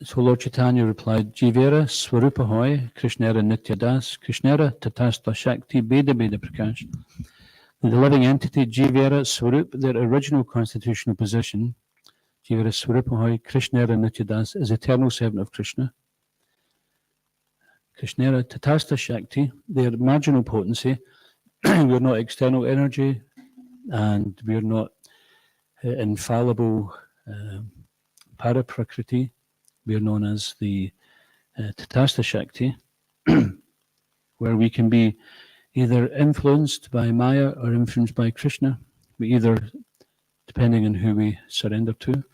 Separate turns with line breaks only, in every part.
So Lord Chaitanya replied, Jivera Swarupahoy, Krishnera Nityadas, Krishnera Tatasta Shakti Beda Beda Prakash. The living entity, Jivera Swarup, their original constitutional position, Jivera Swarupahoy, Krishnera Nityadas, is eternal servant of Krishna. Krishnera Tatasta Shakti, their marginal potency, we're not external energy, and we're not infallible Paraprakriti. We are known as the Tatasta Shakti, where we can be either influenced by Maya or influenced by Krishna, either depending on who we surrender to.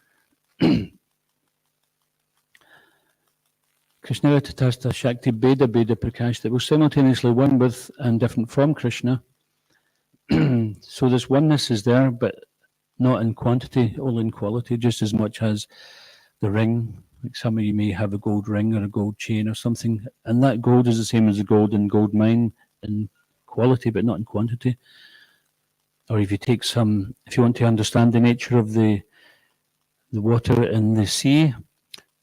Krishnera Tatasta Shakti Beda Beda Prakash, that will simultaneously one with and different from Krishna. So this oneness is there, but not in quantity, only in quality, just as much as the ring. Like some of you may have a gold ring or a gold chain or something, and that gold is the same as the gold in gold mine in quality, but not in quantity. Or if you take some, if you want to understand the nature of the water in the sea,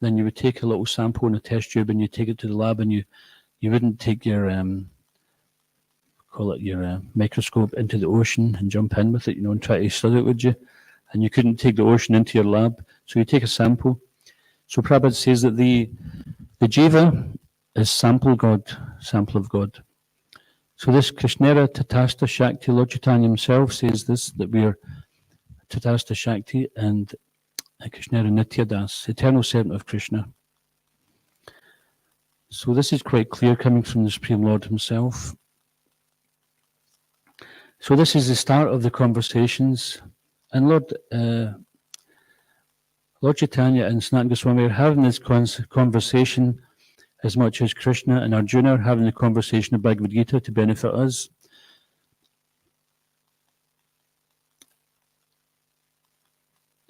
then you would take a little sample in a test tube and you take it to the lab, and you wouldn't take your call it your microscope into the ocean and jump in with it, and try to study it, would you? And you couldn't take the ocean into your lab, so you take a sample. So Prabhupada says that the jiva is sample of God. So this Krishnera Tatasta Shakti, Lord Chaitanya himself says this, that we are Tatasta Shakti and Krishnera Nityadas, eternal servant of Krishna. So this is quite clear coming from the Supreme Lord himself. So this is the start of the conversations, and Lord Chaitanya and Sanatana Goswami are having this conversation as much as Krishna and Arjuna are having the conversation of Bhagavad Gita to benefit us.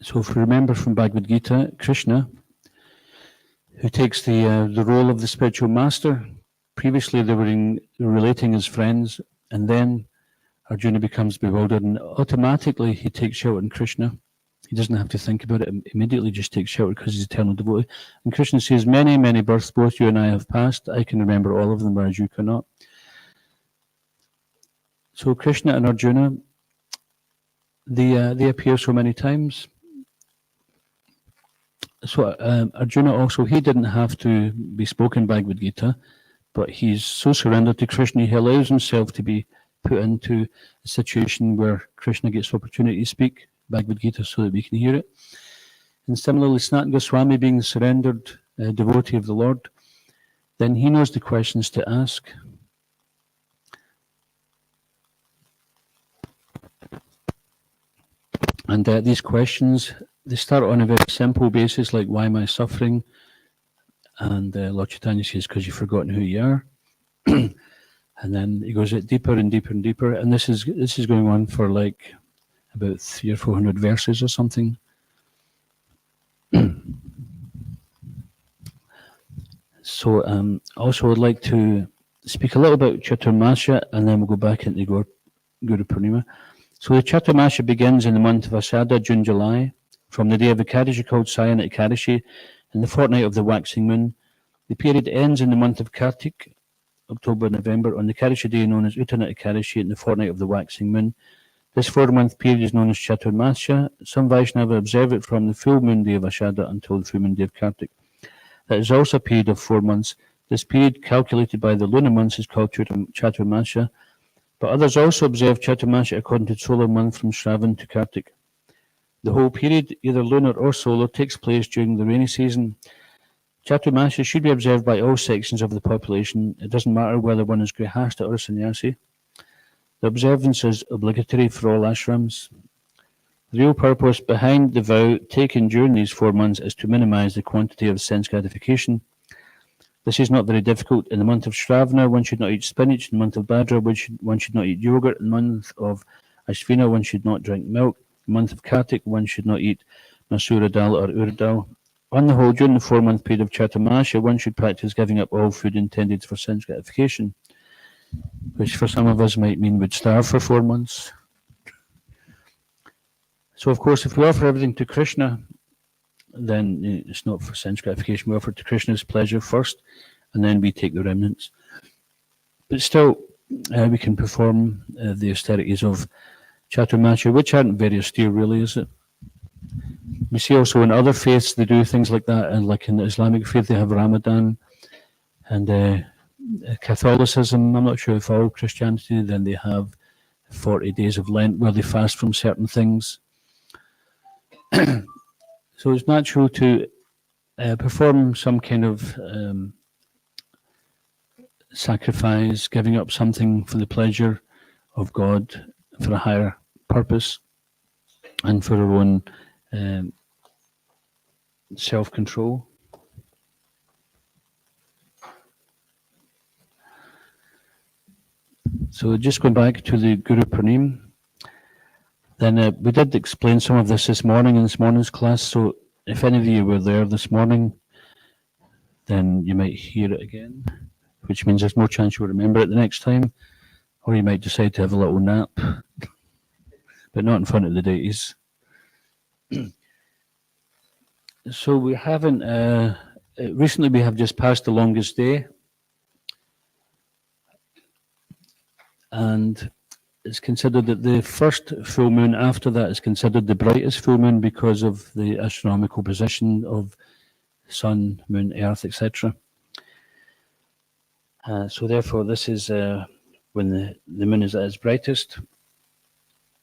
So if we remember from Bhagavad Gita, Krishna, who takes the role of the spiritual master, previously they were relating as friends, and then Arjuna becomes bewildered, and automatically he takes shelter in Krishna. He doesn't have to think about it, immediately just takes shelter because he's eternal devotee. And Krishna says, many, many births both you and I have passed. I can remember all of them, whereas you cannot. So Krishna and Arjuna, they appear so many times. So Arjuna also, he didn't have to be spoken Bhagavad Gita, but he's so surrendered to Krishna, he allows himself to be put into a situation where Krishna gets opportunity to speak Bhagavad Gita so that we can hear it. And similarly, Sanatana Goswami, being the surrendered devotee of the Lord, then he knows the questions to ask. And these questions, they start on a very simple basis, like, why am I suffering? And Lord Chaitanya says, because you've forgotten who you are. And then he goes deeper and deeper and deeper. And this is going on for like about 300 or 400 verses or something. So also I'd like to speak a little about Chaturmasya, and then we'll go back into Guru Purnima. So the Chaturmasya begins in the month of Asada, June, July, from the day of Ekadashi called Sayana Ekadashi, and the fortnight of the waxing moon. The period ends in the month of Kartik, October, November, on the Ekadashi day known as Uttana Ekadashi, and the fortnight of the waxing moon. This 4-month period is known as Chaturmasya. Some Vaishnava observe it from the full moon day of Ashada until the full moon day of Kartik. That is also a period of 4 months. This period, calculated by the lunar months, is called Chaturmasya. But others also observe Chaturmasya according to solar month from Shravan to Kartik. The whole period, either lunar or solar, takes place during the rainy season. Chaturmasya should be observed by all sections of the population. It doesn't matter whether one is Grihastha or Sannyasi. The observance is obligatory for all ashrams. The real purpose behind the vow taken during these 4 months is to minimize the quantity of sense gratification. This is not very difficult. In the month of Shravana, one should not eat spinach. In the month of Bhadra, one should not eat yogurt. In the month of Ashvina, one should not drink milk. In the month of Kartik, one should not eat masura dal or urad dal. On the whole, during the 4-month period of Chaturmasya, one should practice giving up all food intended for sense gratification, which for some of us might mean we'd starve for 4 months. So, of course, if we offer everything to Krishna, then it's not for sense gratification. We offer to Krishna's pleasure first, and then we take the remnants. But still, we can perform the austerities of Chaturmasya, which aren't very austere, really, is it? We see also in other faiths they do things like that, and like in the Islamic faith they have Ramadan, and Catholicism, I'm not sure if all Christianity, then they have 40 days of Lent where they fast from certain things. So it's natural to perform some kind of sacrifice, giving up something for the pleasure of God, for a higher purpose, and for our own self-control. So just going back to the Guru Pranim, then we did explain some of this morning in this morning's class, so if any of you were there this morning, then you might hear it again, which means there's more chance you'll remember it the next time, or you might decide to have a little nap, but not in front of the deities. So we haven't, recently we have just passed the longest day, and it's considered that the first full moon after that is considered the brightest full moon because of the astronomical position of sun, moon, earth, etc. So therefore this is when the moon is at its brightest.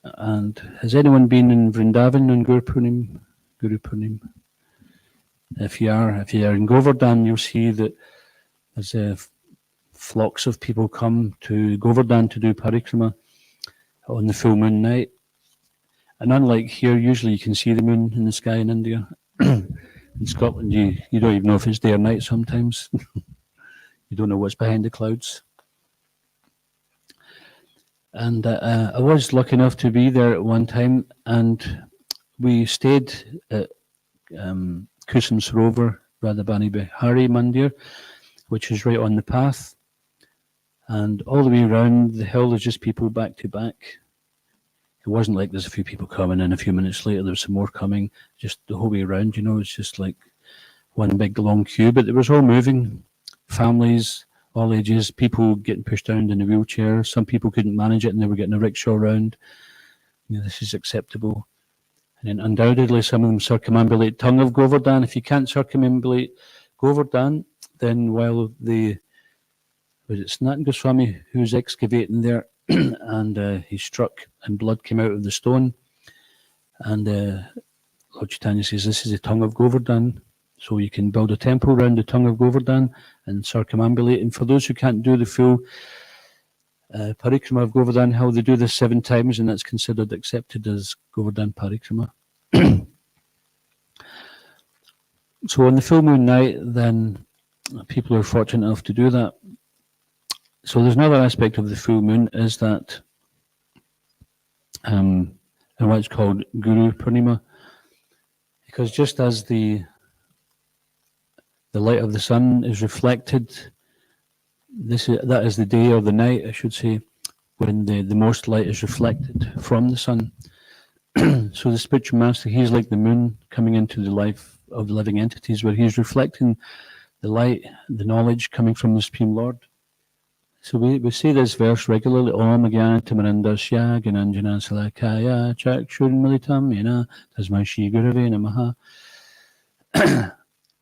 And has anyone been in Vrindavan on Guru Purnim? Guru Purnim? If you are in Govardhan, you'll see that there's flocks of people come to Govardhan to do parikrama on the full moon night. And unlike here, usually you can see the moon in the sky in India. In Scotland, you don't even know if it's day or night sometimes. You don't know what's behind the clouds. And I was lucky enough to be there at one time, and we stayed at Kusum Sarovar, Radhabani Bihari Mandir, which is right on the path. And all the way around the hill, there's just people back to back. It wasn't like there's a few people coming and a few minutes later there's some more coming, just the whole way around, it's just like one big long queue, but it was all moving. Families, all ages, people getting pushed around in a wheelchair. Some people couldn't manage it and they were getting a rickshaw around. This is acceptable. And then undoubtedly some of them circumambulate tongue of Govardhan. If you can't circumambulate Govardhan, then while was it Sanatana Goswami who was excavating there and he struck and blood came out of the stone, and Lord Chaitanya says this is the tongue of Govardhan, so you can build a temple around the tongue of Govardhan and circumambulate. And for those who can't do the full parikrama of Govardhan Hill, they do this 7 times and that's considered accepted as Govardhan parikrama. So on the full moon night, then people are fortunate enough to do that. So there's another aspect of the full moon is that and what's called Guru Purnima, because just as the light of the sun is reflected, that is the day or the night, I should say, when the most light is reflected from the sun. So the spiritual master, he's like the moon coming into the life of living entities, where he's reflecting the light, the knowledge coming from the Supreme Lord. So we say this verse regularly, Om Gyanatimarandasya Gyananjana Salakaya Chakshurmilitam Yena Tasmai Shri Gurave Namaha.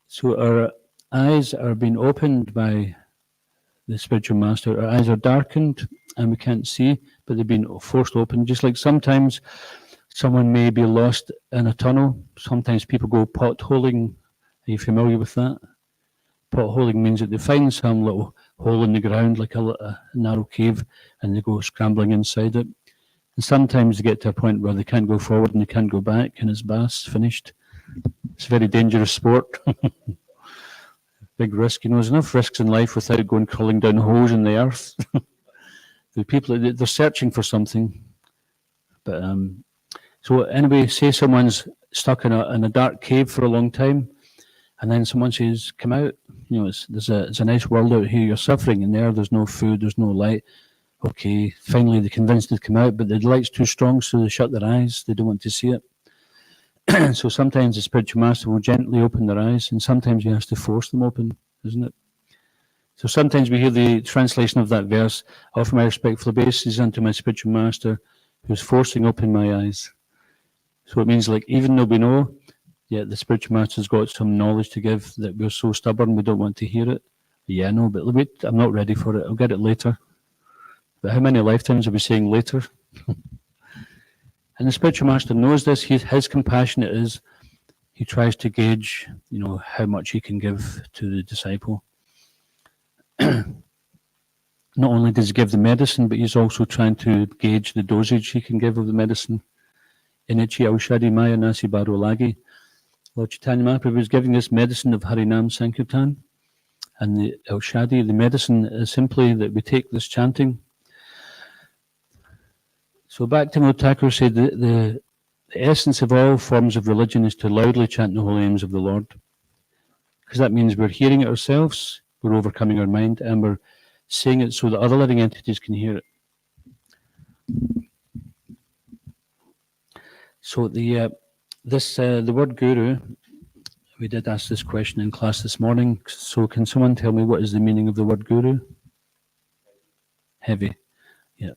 So our eyes are being opened by the spiritual master. Our eyes are darkened and we can't see, but they've been forced open. Just like sometimes someone may be lost in a tunnel. Sometimes people go potholing. Are you familiar with that? Potholing means that they find some little hole in the ground, like a narrow cave, and they go scrambling inside it. And sometimes they get to a point where they can't go forward and they can't go back, and it's bas, finished. It's a very dangerous sport. Big risk. There's enough risks in life without going crawling down holes in the earth. The people, they're searching for something. But so anyway, say someone's stuck in a dark cave for a long time, and then someone says, come out, it's a nice world out here, you're suffering in there's no food, there's no light. Okay, finally they're convinced to come out, but the light's too strong, so they shut their eyes, they don't want to see it. So sometimes the spiritual master will gently open their eyes, and sometimes he has to force them open, isn't it? So sometimes we hear the translation of that verse, I offer my respectful obeisances unto my spiritual master, who's forcing open my eyes. So it means, like, even though we know, yet the spiritual master's got some knowledge to give, that we're so stubborn we don't want to hear it. Yeah, no, but wait, I'm not ready for it. I'll get it later. But how many lifetimes are we saying later? And the spiritual master knows this. His compassion it is. He tries to gauge, how much he can give to the disciple. Not only does he give the medicine, but he's also trying to gauge the dosage he can give of the medicine. Inichi Aushadi Maya Nasi Baro Lagi. Lord Chaitanya Mahaprabhu is giving this medicine of Harinam Sankirtan. And the Aushadi, the medicine, is simply that we take this chanting. So Bhaktivinoda Thakur said that the essence of all forms of religion is to loudly chant the holy names of the Lord. Because that means we're hearing it ourselves, we're overcoming our mind, and we're saying it so that other living entities can hear it. So the word guru, we did ask this question in class this morning. So can someone tell me what is the meaning of the word guru? Heavy. Yeah.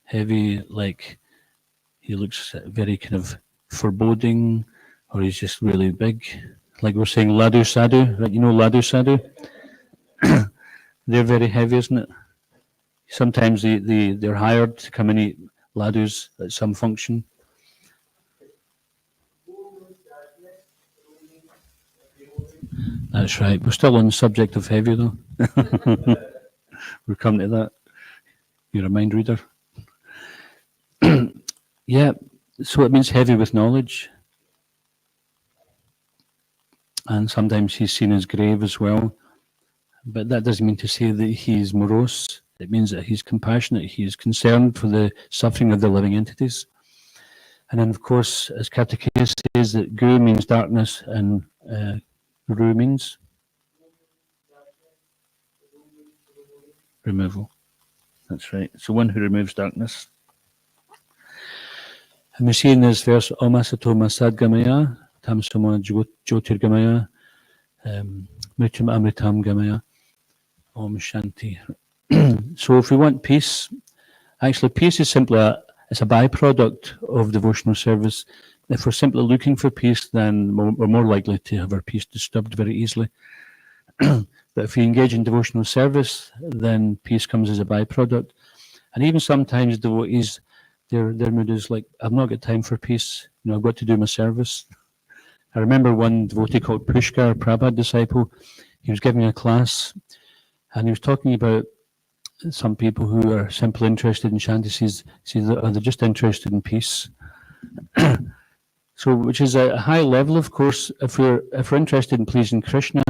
Heavy, like he looks very kind of foreboding, or he's just really big. Like we're saying Laddu Sadhu, right? You know Laddu Sadhu? They're very heavy, isn't it? Sometimes they're hired to come and eat laddus at some function. That's right. We're still on the subject of heavy, though. We're coming to that. You're a mind reader. Yeah, so it means heavy with knowledge. And sometimes he's seen as grave as well. But that doesn't mean to say that he's morose. It means that he's compassionate. He is concerned for the suffering of the living entities. And then, of course, as Kartikeya says, that Gu means darkness and Ru means removal. That's right. So one who removes darkness. And we see in this verse, Omasato Masadgamaya, Tamsama Jyotirgamaya, Mrityam Amritam Gamaya, Om Shanti. So if we want peace, actually peace is simply it's a byproduct of devotional service. If we're simply looking for peace, then we're more likely to have our peace disturbed very easily. But if we engage in devotional service, then peace comes as a byproduct. And even sometimes devotees, their mood is like, I've not got time for peace. I've got to do my service. I remember one devotee called Pushkar, a Prabhupada disciple. He was giving a class, and he was talking about some people who are simply interested in chanting. They're just interested in peace. So, which is a high level, of course. If we're interested in pleasing Krishna,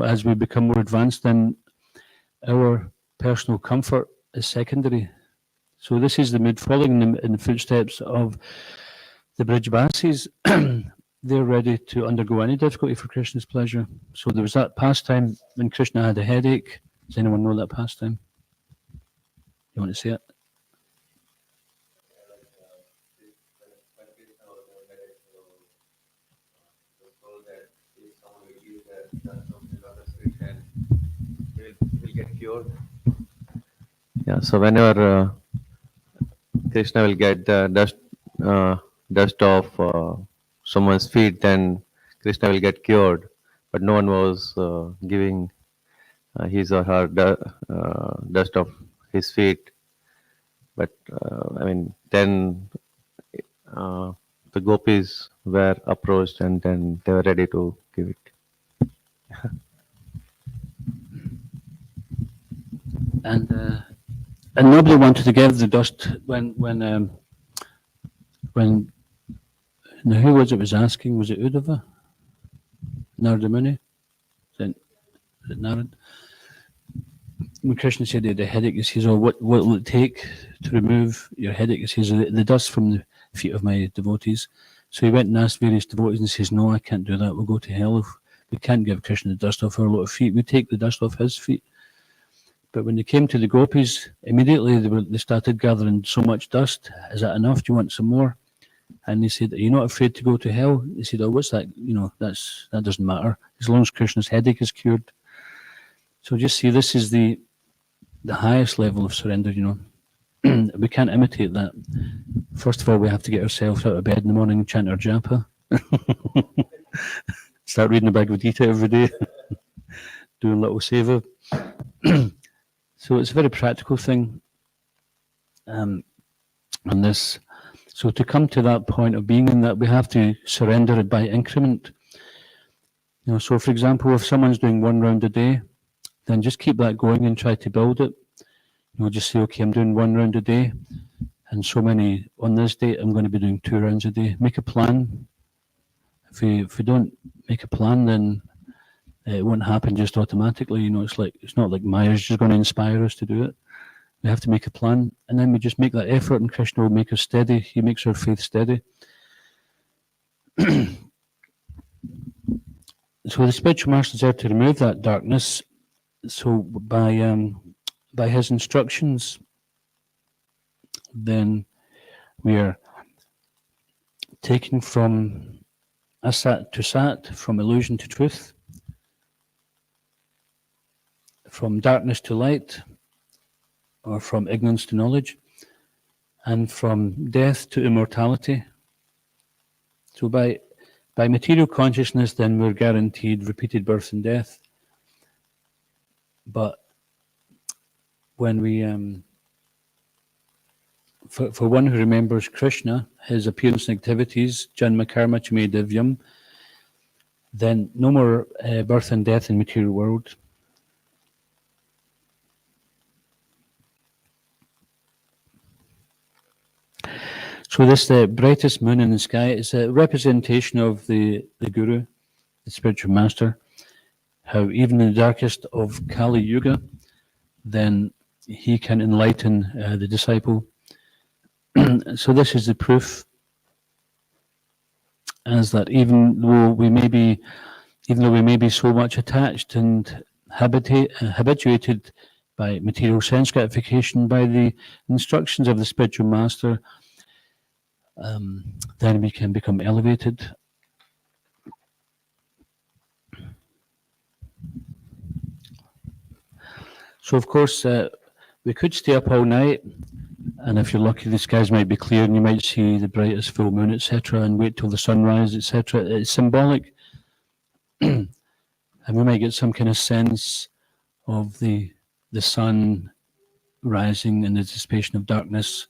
as we become more advanced, then our personal comfort is secondary. So this is the mood following in the footsteps of the Brijbasis. They're ready to undergo any difficulty for Krishna's pleasure. So there was that pastime when Krishna had a headache. Does anyone know that pastime? You want to say it?
Will get cured. Yeah, so whenever Krishna will get the dust off someone's feet, then Krishna will get cured. But no one was giving his or her dust off his feet. But then the gopis were approached, and then they were ready to give it.
And nobody wanted to give the dust when now who was it asking? Was it Uddhava? Narada Muni? Is it Narad? When Krishna said he had a headache, he says, what will it take to remove your headache? He says, the dust from the feet of my devotees. So he went and asked various devotees and says, no, I can't do that. We'll go to hell if we can't give Krishna the dust off our lot of feet. We take the dust off his feet. But when they came to the gopis, immediately they started gathering so much dust. Is that enough? Do you want some more? And they said, "Are you not afraid to go to hell?" They said, "Oh, what's that? That doesn't matter as long as Krishna's headache is cured." So just see, this is the highest level of surrender. We can't imitate that. First of all, we have to get ourselves out of bed in the morning and chant our japa. Start reading the Bhagavad Gita every day, doing a little seva. So it's a very practical thing on this. So to come to that point of being in that, we have to surrender it by increment. So for example, if someone's doing 1 round a day, then just keep that going and try to build it. Just say, okay, I'm doing 1 round a day, and so many on this date, I'm going to be doing 2 rounds a day. Make a plan. If we don't make a plan, then it won't happen just automatically. It's not like Maya's just going to inspire us to do it. We have to make a plan, and then we just make that effort, and Krishna will make us steady. He makes our faith steady. So the spiritual master is there to remove that darkness. So by his instructions, then we are taken from asat to sat, from illusion to truth, from darkness to light, or from ignorance to knowledge, and from death to immortality. So by material consciousness, then we're guaranteed repeated birth and death. But when we, for one who remembers Krishna, his appearance and activities, janma karma chame divyam, then no more birth and death in material world. So this, the brightest moon in the sky, is a representation of the Guru, the spiritual master, how even in the darkest of Kali Yuga, then he can enlighten the disciple. So this is the proof, as that even though we may be so much attached and habituated by material sense gratification, by the instructions of the spiritual master, then we can become elevated. So of course, we could stay up all night, and if you're lucky, the skies might be clear and you might see the brightest full moon, etc., and wait till the sunrise, etc. It's symbolic. And we might get some kind of sense of the sun rising in the dissipation of darkness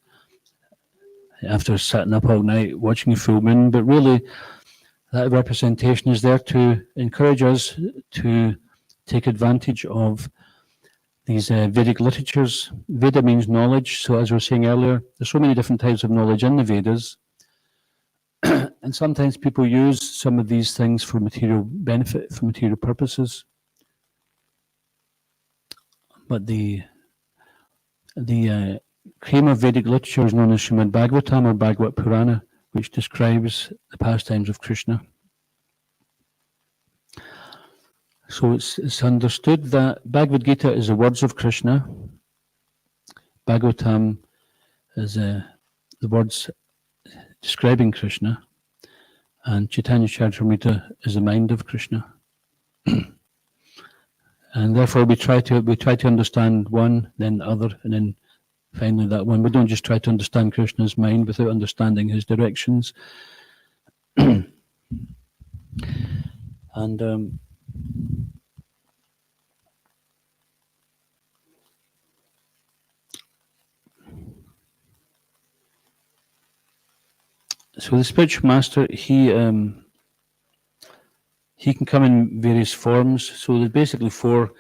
after sitting up all night watching a full moon. But really, that representation is there to encourage us to take advantage of these Vedic literatures. Veda means knowledge. So as we were saying earlier, there's so many different types of knowledge in the Vedas. And sometimes people use some of these things for material benefit, for material purposes. But the cream of Vedic literature is known as Srimad Bhagavatam or Bhagavad Purana, which describes the pastimes of Krishna. So it's understood that Bhagavad Gita is the words of Krishna, Bhagavatam is the words describing Krishna, and Chaitanya Charitamrita is the mind of Krishna. And therefore we try to understand one, then the other, and then finally that one. We don't just try to understand Krishna's mind without understanding his directions. And so the spiritual master, he can come in various forms. So there's basically four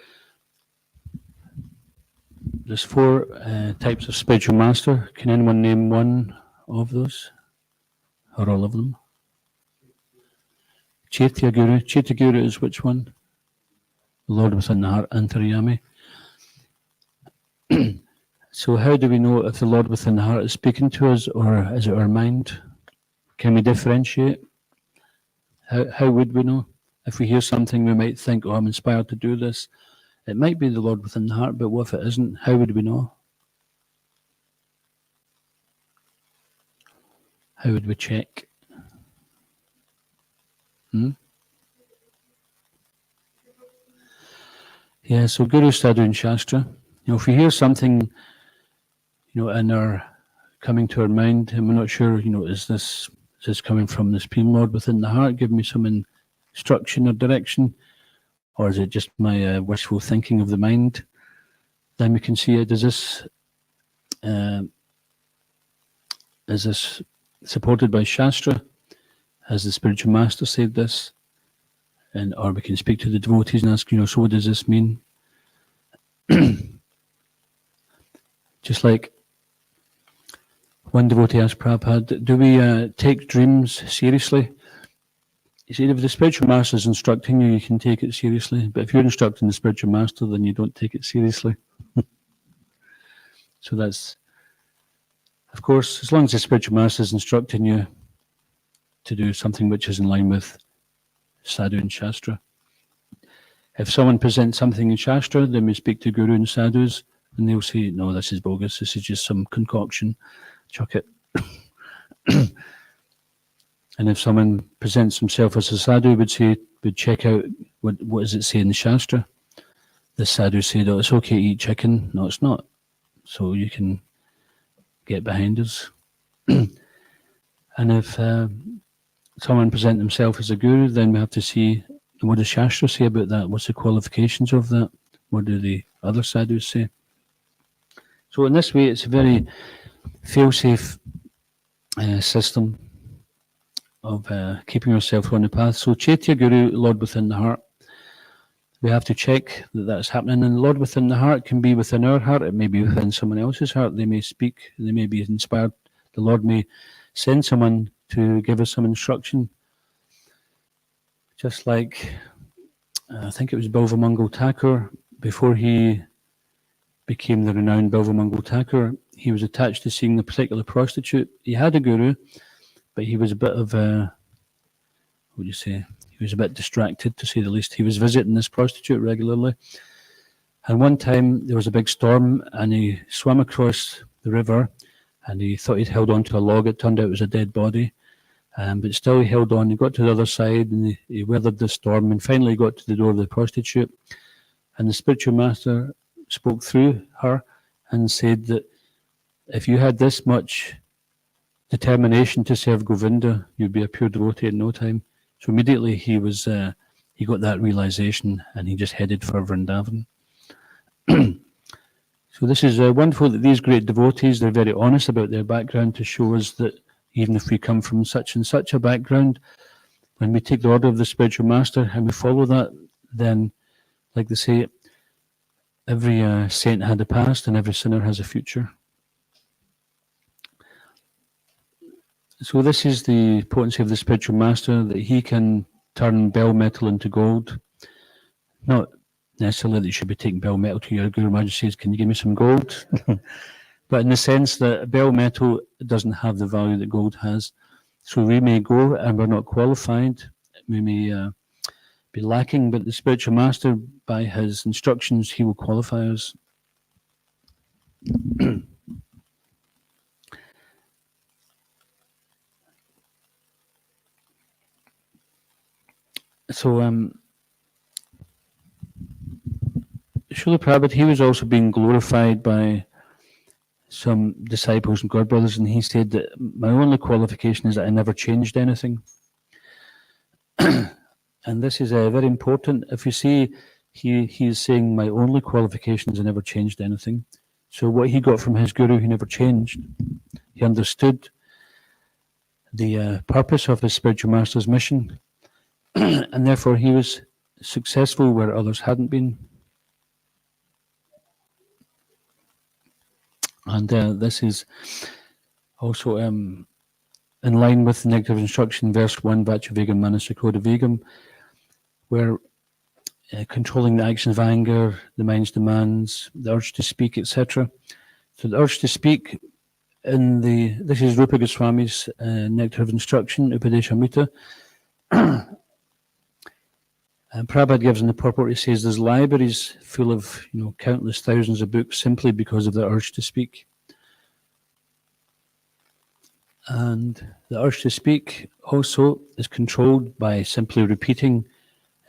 types of spiritual master. Can anyone name one of those, or all of them? Chaitya Guru. Chaitya Guru is which one? The Lord within the heart, Antaryami. So how do we know if the Lord within the heart is speaking to us, or is it our mind? Can we differentiate? How would we know? If we hear something, we might think, oh, I'm inspired to do this. It might be the Lord within the heart, but what if it isn't? How would we know? How would we check? Yeah, so Guru, Sadhu and Shastra. If we hear something, in our coming to our mind, and we're not sure, is this coming from the Supreme Lord within the heart? Give me some instruction or direction, or is it just my wishful thinking of the mind? Then we can see it. Is this supported by Shastra? Has the spiritual master said this? Or we can speak to the devotees and ask, so what does this mean? Just like one devotee asked Prabhupada, do we take dreams seriously? He said, if the spiritual master is instructing you, you can take it seriously. But if you're instructing the spiritual master, then you don't take it seriously. So that's, of course, as long as the spiritual master is instructing you to do something which is in line with Sadhu and Shastra. If someone presents something in Shastra, then we speak to Guru and Sadhus, and they'll say, no, this is bogus, this is just some concoction, chuck it. And if someone presents himself as a sadhu, would check out what does it say in the Shastra. The sadhu said, oh, it's okay to eat chicken. No, it's not. So you can get behind us. And if someone presents himself as a guru, then we have to see, what does Shastra say about that? What's the qualifications of that? What do the other sadhus say? So in this way, it's a very fail-safe system of keeping yourself on the path. So Chaitya Guru, Lord within the heart, we have to check that that's happening. And Lord within the heart can be within our heart, it may be within someone else's heart. They may speak, they may be inspired. The Lord may send someone to give us some instruction. Just like, I think it was Bilvamangal Thakur, before he became the renowned Bilvamangal Thakur, he was attached to seeing a particular prostitute. He had a guru, but he was a bit of a, what do you say? He was a bit distracted, to say the least. He was visiting this prostitute regularly. And one time there was a big storm and he swam across the river and he thought he'd held on to a log. It turned out it was a dead body. But still he held on. He got to the other side and he weathered the storm and finally got to the door of the prostitute. And the spiritual master spoke through her and said that if you had this much determination to serve Govinda, you'd be a pure devotee in no time. So immediately he got that realization and he just headed for Vrindavan. So this is wonderful that these great devotees, they're very honest about their background to show us that even if we come from such and such a background, when we take the order of the spiritual master and we follow that, then, like they say, every saint had a past and every sinner has a future. So this is the potency of the spiritual master, that he can turn bell metal into gold. Not necessarily that you should be taking bell metal to your Guru Maharaj says, can you give me some gold? But in the sense that bell metal doesn't have the value that gold has. So we may go and we're not qualified. We may be lacking, but the spiritual master, by his instructions, he will qualify us. So, Srila Prabhupada, he was also being glorified by some disciples and godbrothers, and he said that my only qualification is that I never changed anything. And this is very important. If you see, he is saying my only qualification is I never changed anything. So what he got from his guru, he never changed. He understood the purpose of his spiritual master's mission, and therefore he was successful where others hadn't been. And this is also in line with the negative instruction, verse 1, Vachavegam Manasakroda Vegam, where controlling the actions of anger, the mind's demands, the urge to speak, etc. So the urge to speak, this is Rupa Goswami's nectar of instruction, Upadeshamrita. And Prabhupada gives in the purport, he says there's libraries full of countless thousands of books simply because of the urge to speak. And the urge to speak also is controlled by simply repeating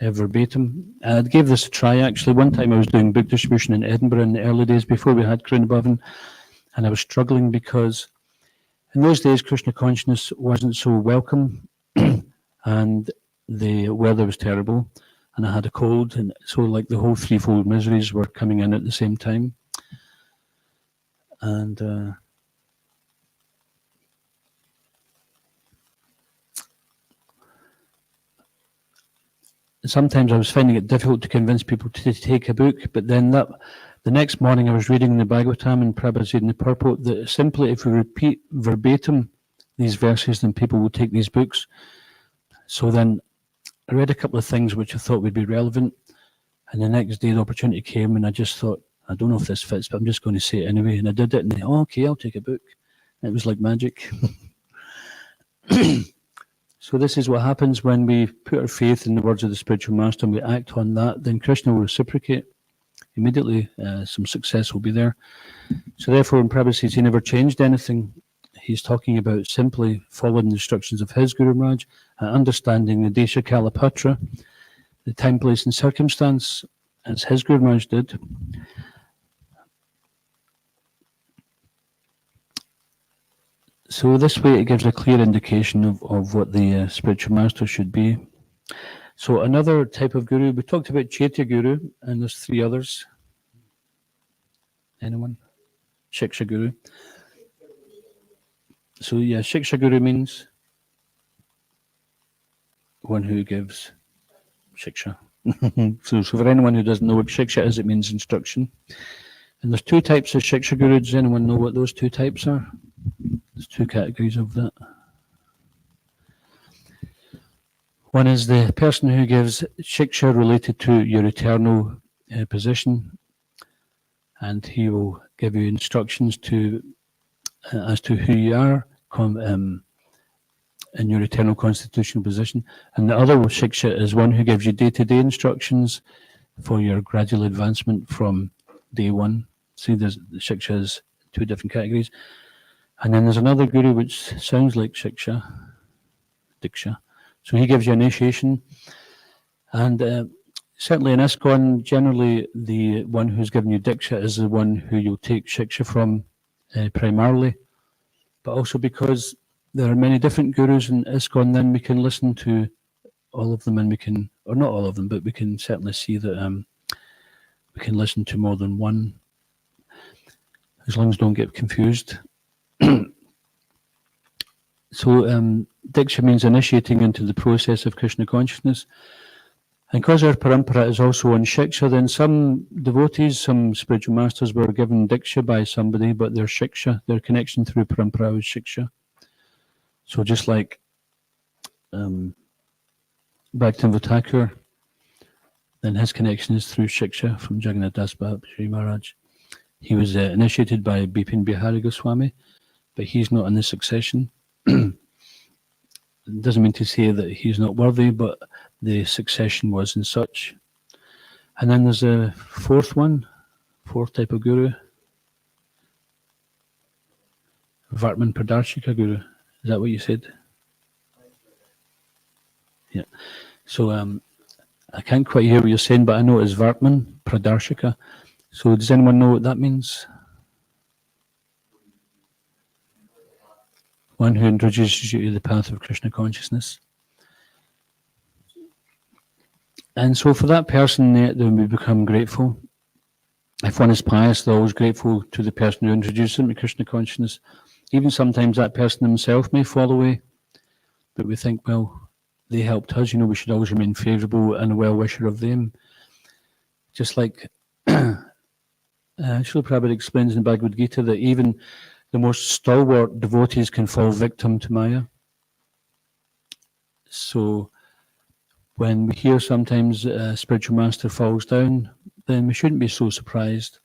verbatim. I gave this a try actually. One time I was doing book distribution in Edinburgh in the early days before we had Krishna Bhavan, and I was struggling because in those days Krishna consciousness wasn't so welcome and the weather was terrible and I had a cold, and so like the whole threefold miseries were coming in at the same time. And sometimes I was finding it difficult to convince people to take a book, but then the next morning I was reading the Bhagavatam and Prabhupada said in the purport that simply if we repeat verbatim these verses, then people will take these books. So then I read a couple of things which I thought would be relevant, and the next day the opportunity came and I just thought, I don't know if this fits, but I'm just going to say it anyway. And I did it, and they, oh, okay, I'll take a book. And it was like magic. So this is what happens when we put our faith in the words of the spiritual master and we act on that, then Krishna will reciprocate immediately. Some success will be there. So therefore, when Prabhupada says he never changed anything, he's talking about simply following the instructions of his Guru Maharaj and understanding the Desha Kalapatra, the time, place and circumstance, as his Guru Maharaj did. So this way it gives a clear indication of what the spiritual master should be. So another type of guru, we talked about Chaitya Guru, and there's three others. Anyone? Shiksha Guru. So yeah, Shiksha Guru means one who gives Shiksha. So for anyone who doesn't know what Shiksha is, it means instruction. And there's two types of Shiksha Guru. Does anyone know what those two types are? There's two categories of that. One is the person who gives Shiksha related to your eternal position, and he will give you instructions to as to who you are in your eternal constitutional position. And the other Shiksha is one who gives you day-to-day instructions for your gradual advancement from day one. See, there's the Shiksha is two different categories. And then there's another guru which sounds like Shiksha, Diksha. So he gives you initiation. And certainly in ISKCON, generally the one who's given you Diksha is the one who you'll take Shiksha from primarily. But also because there are many different gurus in ISKCON, then we can listen to all of them, and we can, or not all of them, but we can certainly see that we can listen to more than one, as long as don't get confused. So Diksha means initiating into the process of Krishna consciousness. And because our parampara is also on Shiksha, then some devotees, some spiritual masters were given Diksha by somebody, but their Shiksha, their connection through parampara was Shiksha. So just like Bhaktivinoda Thakur, then his connection is through Shiksha from Jagannath Das Babaji Maharaj. He was initiated by Bipin Bihari Goswami, but he's not in the succession. It doesn't mean to say that he's not worthy, but the succession was and such. And then there's a fourth type of guru, Vartman Pradarshika Guru. Is that what you said? Yeah. So I can't quite hear what you're saying, but I know it's Vartman Pradarshika. So does anyone know what that means? One who introduces you to the path of Krishna consciousness. And so for that person, then we become grateful. If one is pious, they're always grateful to the person who introduced them to Krishna consciousness. Even sometimes that person himself may fall away, but we think, well, they helped us, we should always remain favourable and a well-wisher of them. Just like Srila Prabhupada explains in Bhagavad Gita that even the most stalwart devotees can fall victim to Maya. So when we hear sometimes a spiritual master falls down, then we shouldn't be so surprised.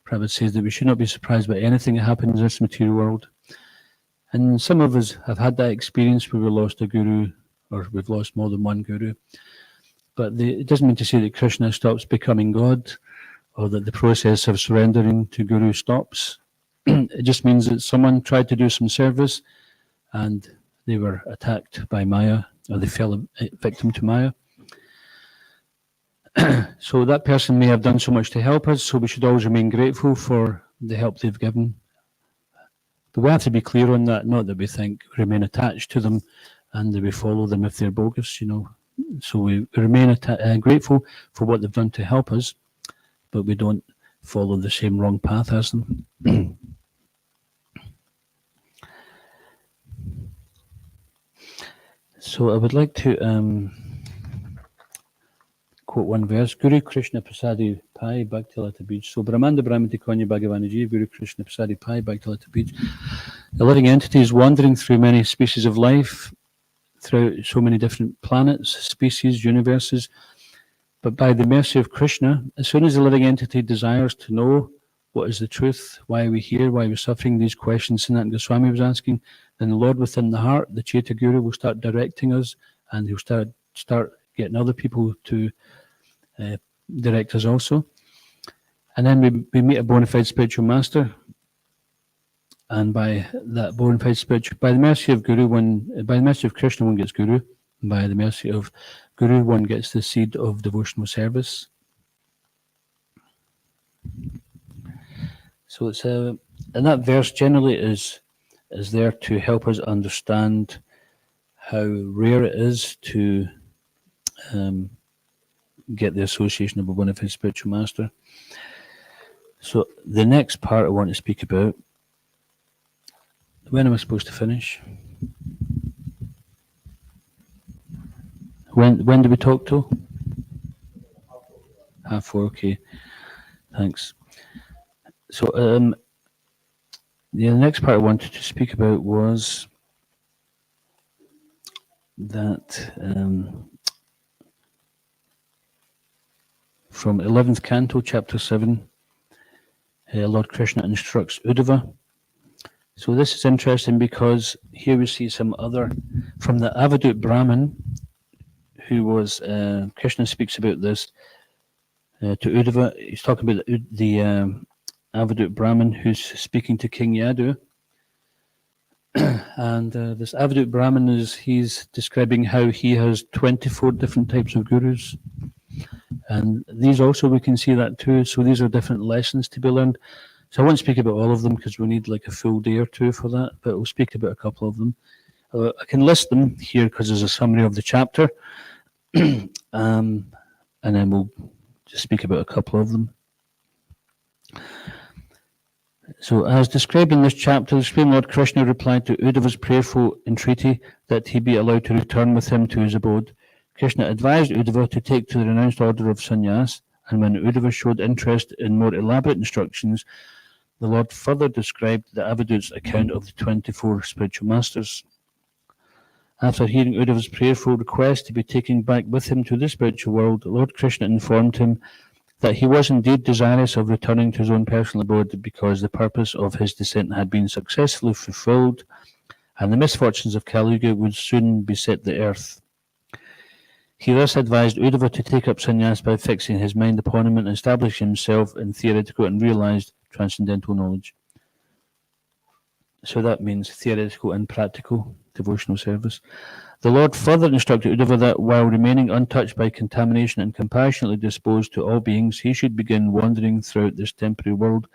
Prabhupada says that we should not be surprised by anything that happens in this material world. And some of us have had that experience where we lost a guru, or we've lost more than one guru. But it doesn't mean to say that Krishna stops becoming God, or that the process of surrendering to guru stops. It just means that someone tried to do some service, and they were attacked by Maya, or they fell victim to Maya. So that person may have done so much to help us, so we should always remain grateful for the help they've given. But we have to be clear on that, not that we think we remain attached to them and that we follow them if they're bogus, So we remain grateful for what they've done to help us, but we don't follow the same wrong path as them. So I would like to quote one verse. Guru Krishna Prasadi Pai Bhaktilata Bij. So Brahmanda Brahmati Konya Bhagavanaji, Guru Krishna Prasadi Pai Bhaktilata Bij. The living entity is wandering through many species of life, throughout so many different planets, species, universes. But by the mercy of Krishna, as soon as the living entity desires to know what is the truth, why are we here, why are we suffering, these questions Sanatana Goswami was asking, then the Lord within the heart, the Chaitya Guru, will start directing us, and he'll start getting other people to direct us also. And then we meet a bona fide spiritual master, and by that bona fide spiritual, by the mercy of Krishna, one gets Guru, and by the mercy of Guru, one gets the seed of devotional service. So it's and that verse generally is there to help us understand how rare it is to get the association of a bona fide spiritual master. So the next part I want to speak about. When am I supposed to finish? When do we talk till? 4:30. Okay. Thanks. So the next part I wanted to speak about was that from 11th Canto, Chapter 7, Lord Krishna instructs Uddhava. So this is interesting because here we see some other, from the Avadut Brahmin, who was, Krishna speaks about this to Uddhava. He's talking about the Avadut Brahmin who's speaking to King Yadu. And this Avadut Brahmin he's describing how he has 24 different types of gurus. And these also, we can see that too. So these are different lessons to be learned. So I won't speak about all of them because we need like a full day or two for that, but we'll speak about a couple of them. I can list them here because there's a summary of the chapter. And then we'll just speak about a couple of them. So as described in this chapter, the Supreme Lord Krishna replied to Uddhava's prayerful entreaty that he be allowed to return with him to his abode. Krishna advised Uddhava to take to the renounced order of sannyas, and when Uddhava showed interest in more elaborate instructions, the Lord further described the Avadut's account of the 24 spiritual masters. After hearing Uddhava's prayerful request to be taken back with him to the spiritual world, Lord Krishna informed him that he was indeed desirous of returning to his own personal abode because the purpose of his descent had been successfully fulfilled, and the misfortunes of Kali Yuga would soon beset the earth. He thus advised Uddhava to take up sannyas by fixing his mind upon him and establishing himself in theoretical and realized transcendental knowledge. So that means theoretical and practical devotional service. The Lord further instructed Uddhava that while remaining untouched by contamination and compassionately disposed to all beings, he should begin wandering throughout this temporary world,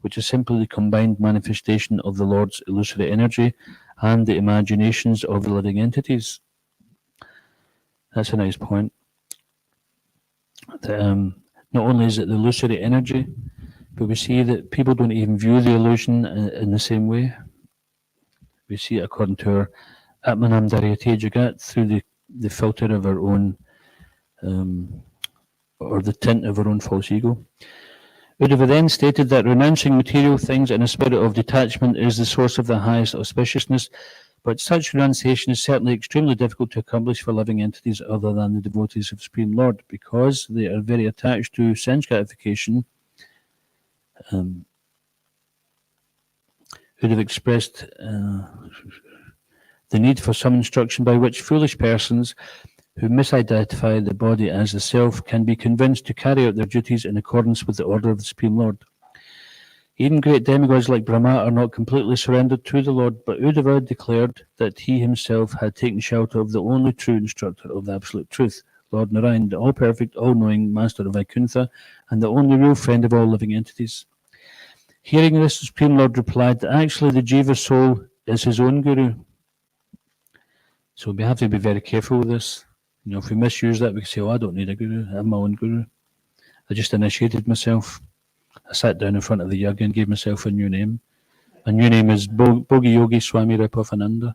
which is simply the combined manifestation of the Lord's illusory energy and the imaginations of the living entities. That's a nice point. Not only is it the illusory energy, but we see that people don't even view the illusion in the same way. We see it according to our Atmanam Daryate Jagat through the filter of our own, or the tint of our own false ego. Uddhava then stated that renouncing material things in a spirit of detachment is the source of the highest auspiciousness, but such renunciation is certainly extremely difficult to accomplish for living entities other than the devotees of Supreme Lord, because they are very attached to sense gratification. Uddhava expressed the need for some instruction by which foolish persons who misidentify the body as the self can be convinced to carry out their duties in accordance with the order of the Supreme Lord. Even great demigods like Brahma are not completely surrendered to the Lord, but Uddhava declared that he himself had taken shelter of the only true instructor of the absolute truth, Lord Narayan, the all-perfect, all-knowing master of Vaikuntha, and the only real friend of all living entities. Hearing this, the Supreme Lord replied that actually the Jiva soul is his own guru. So we have to be very careful with this. If we misuse that, we can say, oh, I don't need a guru, I have my own guru. I just initiated myself. I sat down in front of the yajna and gave myself a new name. My new name is Bhogi Yogi Swami Ripavananda.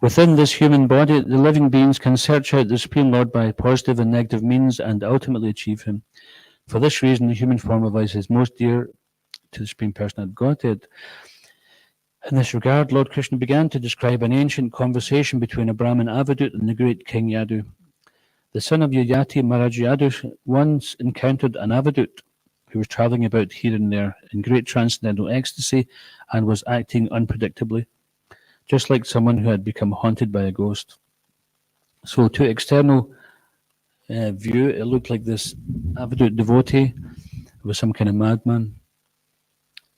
Within this human body, the living beings can search out the Supreme Lord by positive and negative means and ultimately achieve him. For this reason, the human form of life is most dear to the Supreme Personality of Godhead. In this regard, Lord Krishna began to describe an ancient conversation between a Brahmin Avadut and the great King Yadu. The son of Yayati Maharaj Yadu once encountered an Avadut who was travelling about here and there in great transcendental ecstasy and was acting unpredictably, just like someone who had become haunted by a ghost. So to external view, it looked like this Avadut devotee was some kind of madman.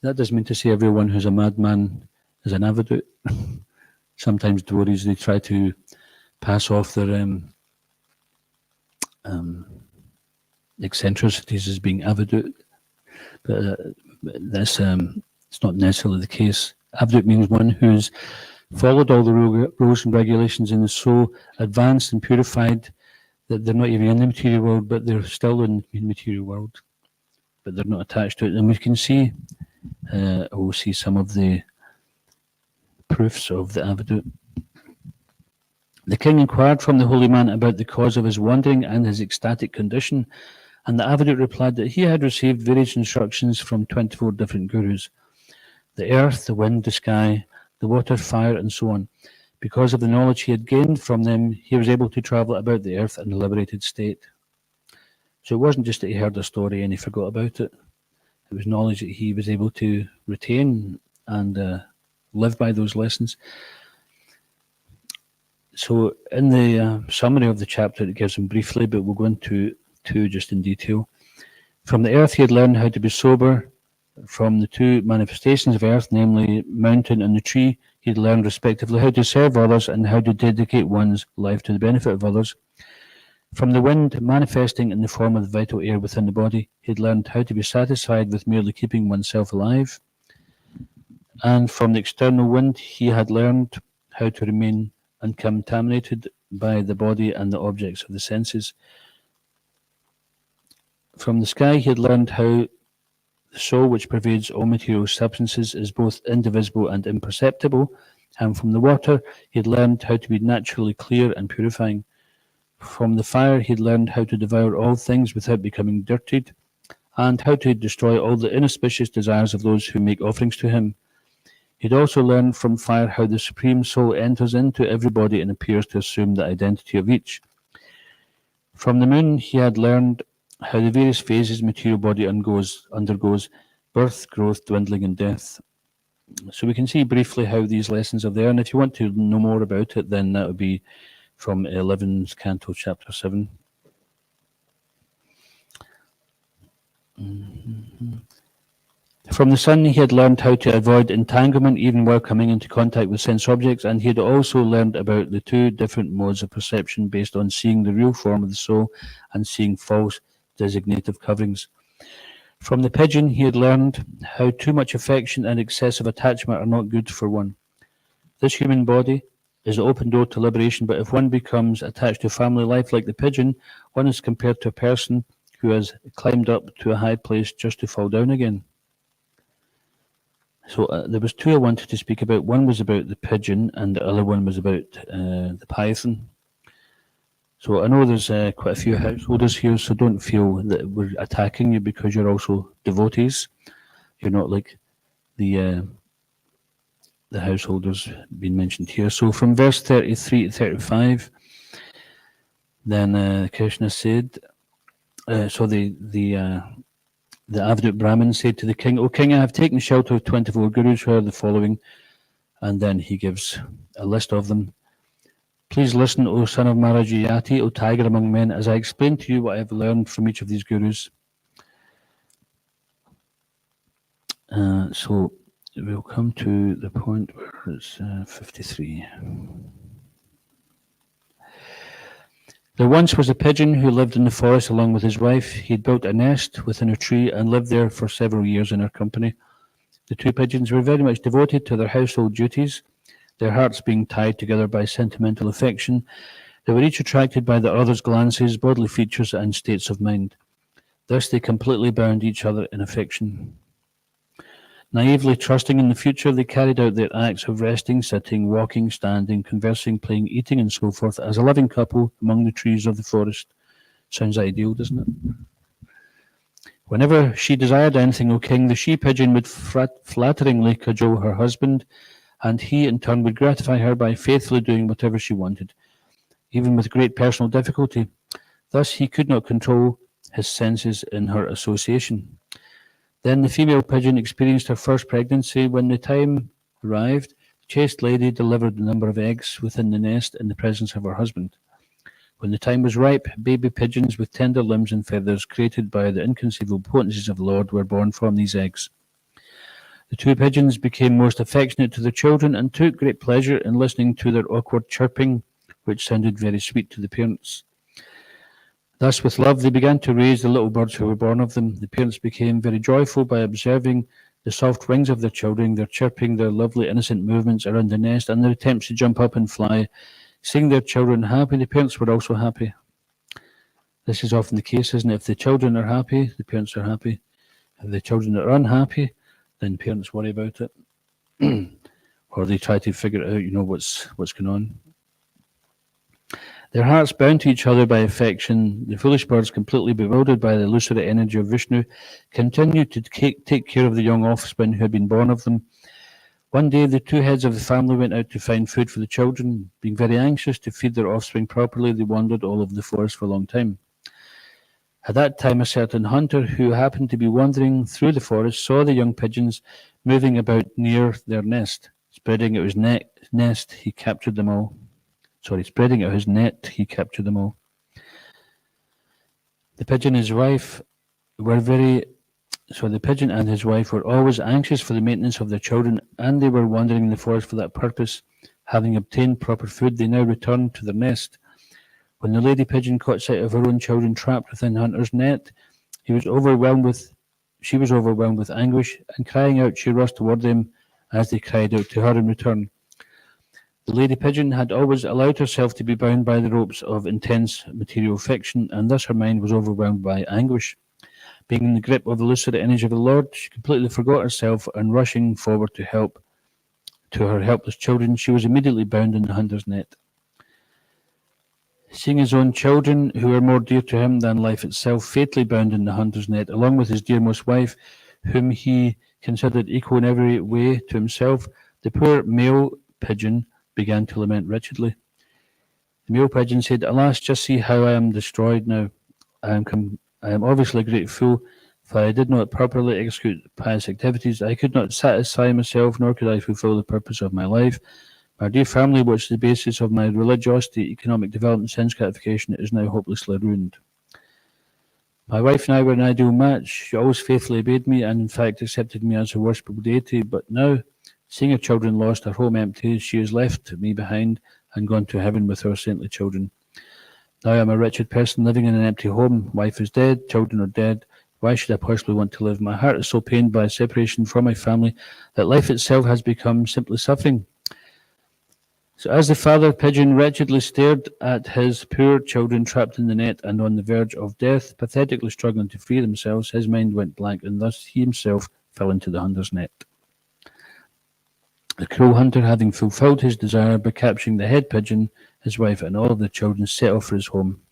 That doesn't mean to say everyone who's a madman is an Avadut. Sometimes devotees, they try to pass off their eccentricities as being Avadut, but that's it's not necessarily the case. Avadut means one who's followed all the rules and regulations and is so advanced and purified that they're not even in the material world, but they're still in the material world, but they're not attached to it. And we can see, we'll see some of the proofs of the Avadut. The king inquired from the holy man about the cause of his wandering and his ecstatic condition, and the Avadut replied that he had received various instructions from 24 different gurus: the earth, the wind, the sky, the water, fire, and so on. Because of the knowledge he had gained from them, he was able to travel about the earth in a liberated state. So it wasn't just that he heard a story and he forgot about it. It was knowledge that he was able to retain and live by those lessons. So in the summary of the chapter, it gives them briefly, but we'll go into two just in detail. From the earth, he had learned how to be sober. From the two manifestations of earth, namely mountain and the tree, he had learned respectively how to serve others and how to dedicate one's life to the benefit of others. From the wind manifesting in the form of the vital air within the body, he had learned how to be satisfied with merely keeping oneself alive. And from the external wind, he had learned how to remain uncontaminated by the body and the objects of the senses. From the sky, he had learned how the soul, which pervades all material substances, is both indivisible and imperceptible. And from the water, he had learned how to be naturally clear and purifying. From the fire, he had learned how to devour all things without becoming dirtied, and how to destroy all the inauspicious desires of those who make offerings to him. He had also learned from fire how the Supreme Soul enters into every body and appears to assume the identity of each. From the moon, he had learned how the various phases material body undergoes birth, growth, dwindling, and death. So we can see briefly how these lessons are there, and if you want to know more about it, then that would be from 11th Canto, Chapter 7. From the sun, he had learned how to avoid entanglement even while coming into contact with sense objects, and he had also learned about the two different modes of perception based on seeing the real form of the soul and seeing false designative coverings. From the pigeon, he had learned how too much affection and excessive attachment are not good for one. This human body is the open door to liberation, but if one becomes attached to family life like the pigeon, one is compared to a person who has climbed up to a high place just to fall down again. So there was two I wanted to speak about. One was about the pigeon, and the other one was about the python. So I know there's quite a few householders here, so don't feel that we're attacking you because you're also devotees. You're not like the householders being mentioned here. So from verse 33 to 35, then Krishna said, so the Avadut Brahmin said to the king, "O king, I have taken shelter of 24 gurus who are the following," and then he gives a list of them. "Please listen, O son of Maharaj Yati, O tiger among men, as I explain to you what I have learned from each of these gurus. So we'll come to the point where it's 53. There once was a pigeon who lived in the forest along with his wife. He had built a nest within a tree and lived there for several years in her company. The two pigeons were very much devoted to their household duties, their hearts being tied together by sentimental affection. They were each attracted by the other's glances, bodily features, and states of mind. Thus they completely bound each other in affection. Naively trusting in the future, they carried out their acts of resting, sitting, walking, standing, conversing, playing, eating, and so forth as a loving couple among the trees of the forest. Sounds ideal, doesn't it? Whenever she desired anything, O king, the she-pigeon would flatteringly cajole her husband, and he in turn would gratify her by faithfully doing whatever she wanted, even with great personal difficulty. Thus he could not control his senses in her association. Then the female pigeon experienced her first pregnancy. When the time arrived, the chaste lady delivered a number of eggs within the nest in the presence of her husband. When the time was ripe, baby pigeons with tender limbs and feathers, created by the inconceivable potencies of the Lord, were born from these eggs. The two pigeons became most affectionate to their children and took great pleasure in listening to their awkward chirping, which sounded very sweet to the parents. Thus, with love, they began to raise the little birds who were born of them. The parents became very joyful by observing the soft wings of their children, their chirping, their lovely innocent movements around the nest, and their attempts to jump up and fly. Seeing their children happy, the parents were also happy. This is often the case, isn't it? If the children are happy, the parents are happy. If the children are unhappy, then parents worry about it. Or they try to figure out, what's going on. Their hearts bound to each other by affection, the foolish birds, completely bewildered by the illusory energy of Vishnu, continued to take care of the young offspring who had been born of them. One day, the two heads of the family went out to find food for the children. Being very anxious to feed their offspring properly, they wandered all over the forest for a long time. At that time, a certain hunter who happened to be wandering through the forest saw the young pigeons moving about near their nest. Spreading out his net, he captured them all. The pigeon and his wife the pigeon and his wife were always anxious for the maintenance of their children, and they were wandering in the forest for that purpose. Having obtained proper food, they now returned to their nest. When the lady pigeon caught sight of her own children trapped within the hunter's net, she was overwhelmed with anguish, and crying out, she rushed toward them as they cried out to her in return. The lady pigeon had always allowed herself to be bound by the ropes of intense material affection, and thus her mind was overwhelmed by anguish. Being in the grip of the illusory energy of the Lord, she completely forgot herself, and rushing forward to her helpless children, she was immediately bound in the hunter's net. Seeing his own children, who were more dear to him than life itself, fatally bound in the hunter's net, along with his dearmost wife, whom he considered equal in every way to himself, the poor male pigeon began to lament wretchedly. The male pigeon said, "Alas, just see how I am destroyed now. I am obviously a great fool, for I did not properly execute pious activities. I could not satisfy myself, nor could I fulfill the purpose of my life. My dear family, which is the basis of my religiosity, economic development, sense gratification, is now hopelessly ruined. My wife and I were an ideal match. She always faithfully obeyed me, and in fact accepted me as her worshipable deity. But now, seeing her children lost, her home empty, she has left me behind and gone to heaven with her saintly children. Now I am a wretched person living in an empty home. Wife is dead, children are dead. Why should I possibly want to live? My heart is so pained by separation from my family that life itself has become simply suffering." So as the father pigeon wretchedly stared at his poor children trapped in the net and on the verge of death, pathetically struggling to free themselves, his mind went blank, and thus he himself fell into the hunter's net. The cruel hunter, having fulfilled his desire by capturing the head pigeon, his wife, and all of the children, set off for his home.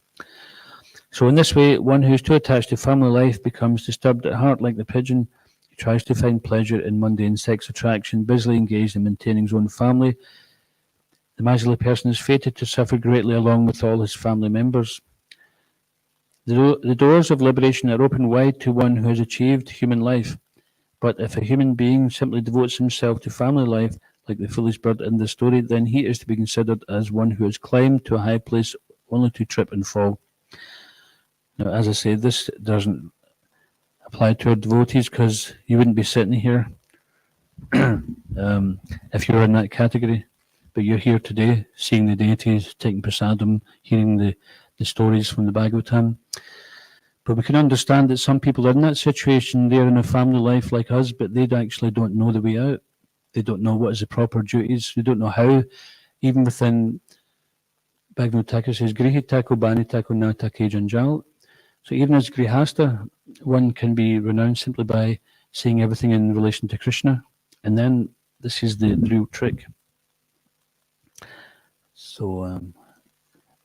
So in this way, one who is too attached to family life becomes disturbed at heart like the pigeon. He tries to find pleasure in mundane sex attraction, busily engaged in maintaining his own family. The miserly person is fated to suffer greatly along with all his family members. The doors of liberation are open wide to one who has achieved human life. But if a human being simply devotes himself to family life, like the foolish bird in the story, then he is to be considered as one who has climbed to a high place only to trip and fall. Now, as I say, this doesn't apply to our devotees, because you wouldn't be sitting here if you were in that category. But you're here today, seeing the deities, taking prasadam, hearing the stories from the Bhagavatam. But we can understand that some people are in that situation. They're in a family life like us, but they actually don't know the way out. They don't know what is the proper duties. They don't know how. Even within Bhagavad Thakur says, Grihi Tako Bani Tako Na Take Janjal. So even as Grihasta, one can be renounced simply by seeing everything in relation to Krishna. And then this is the real trick. So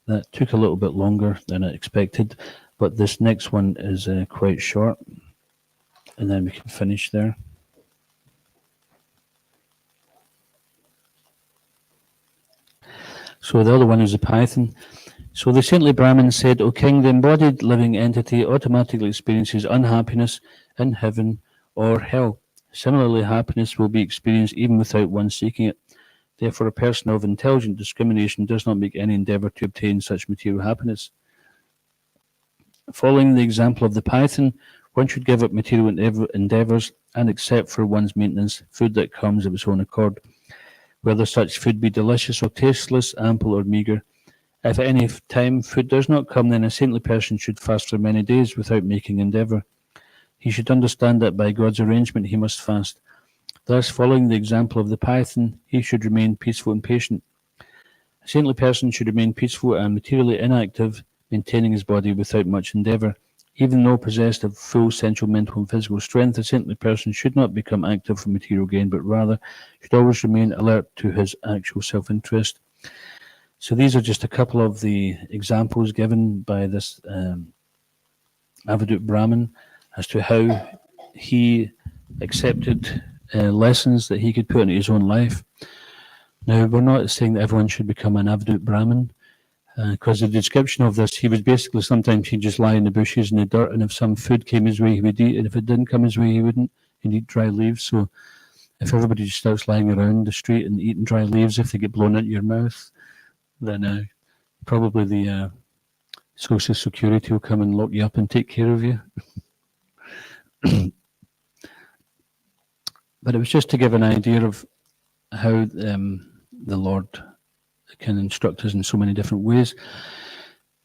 that took a little bit longer than I expected, but this next one is quite short, and then we can finish there. So the other one is the Python. So the saintly Brahmin said, O king, the embodied living entity automatically experiences unhappiness in heaven or hell. Similarly, happiness will be experienced even without one seeking it. Therefore, a person of intelligent discrimination does not make any endeavour to obtain such material happiness. Following the example of the Python, one should give up material endeavours and accept for one's maintenance food that comes of its own accord, whether such food be delicious or tasteless, ample or meagre. If at any time food does not come, then a saintly person should fast for many days without making endeavour. He should understand that by God's arrangement he must fast. Thus, following the example of the Python, he should remain peaceful and patient. A saintly person should remain peaceful and materially inactive, maintaining his body without much endeavour. Even though possessed of full sensual, mental and physical strength, a saintly person should not become active for material gain, but rather should always remain alert to his actual self-interest. So these are just a couple of the examples given by this Avadut Brahmin as to how he accepted lessons that he could put into his own life. Now, we're not saying that everyone should become an Avadut Brahmin, because the description of this, he was basically, sometimes he'd just lie in the bushes in the dirt, and if some food came his way, he would eat, and if it didn't come his way, he wouldn't. He'd eat dry leaves. So if everybody just starts lying around the street and eating dry leaves, if they get blown into your mouth, then probably the Social Security will come and lock you up and take care of you. But it was just to give an idea of how the Lord can instruct us in so many different ways.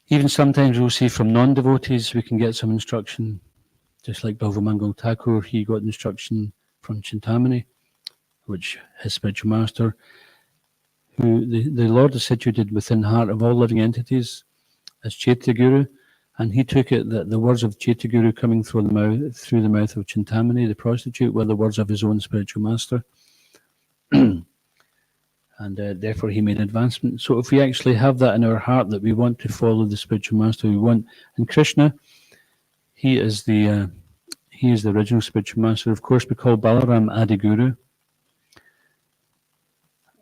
Even sometimes we'll see from non-devotees we can get some instruction, just like Bhavamangal Thakur, he got instruction from Chintamani, which his spiritual master, who the Lord is situated within the heart of all living entities as Chaitya Guru, and he took it that the words of Chaitya Guru coming through the mouth of Chintamani, the prostitute, were the words of his own spiritual master. And therefore he made advancement. So if we actually have that in our heart, that we want to follow the spiritual master, we want, and Krishna, he is the original spiritual master. Of course, we call Balaram Adi Guru,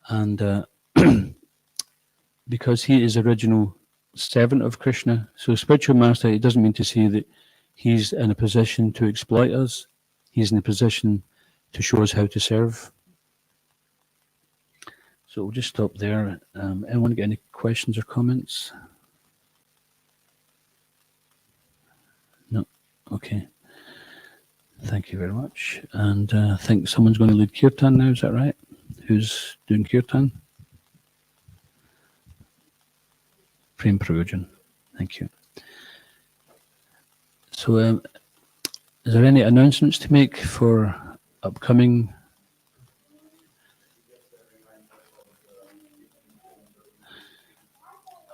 and because he is original servant of Krishna. So spiritual master, it doesn't mean to say that he's in a position to exploit us. He's in a position to show us how to serve. So we'll just stop there. Anyone get any questions or comments? No? Okay. Thank you very much. And I think someone's going to lead Kirtan now, is that right? Who's doing Kirtan? Prem Prayojan. Thank you. So is there any announcements to make for upcoming?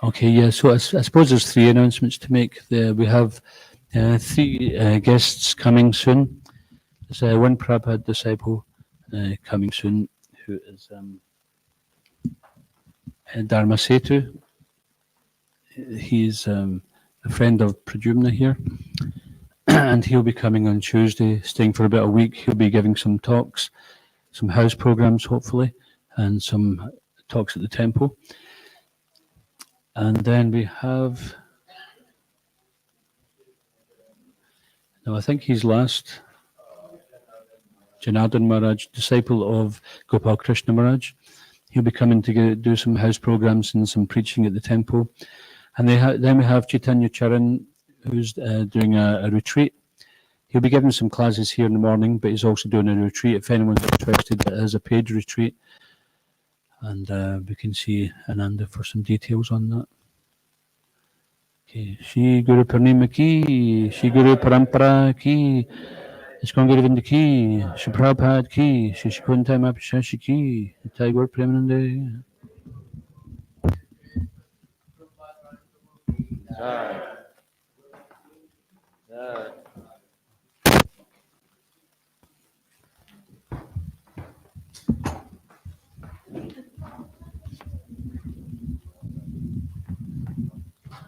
Okay, yeah, so I suppose there's 3 announcements to make. We have 3 guests coming soon. There's one Prabhupada disciple coming soon, who is Dharma Setu. He's a friend of Pradyumna here, and he'll be coming on Tuesday, staying for about a week. He'll be giving some talks, some house programs, hopefully, and some talks at the temple. And then we have, no, I think he's last, Janardhan Maharaj, disciple of Gopal Krishna Maharaj. He'll be coming to do some house programs and some preaching at the temple. And then we have Chaitanya Charan, who's doing a retreat. He'll be giving some classes here in the morning, but he's also doing a retreat if anyone's interested. It is a paid retreat. And we can see Ananda for some details on that. Okay. Shri Guru Purnima ki, Shri Guru Parampara ki, ISKCON Guru Vinda ki, Shri Prabhupada ki, Shri Kuntai Mahaprashashi ki, Nitai Gaur Premanande.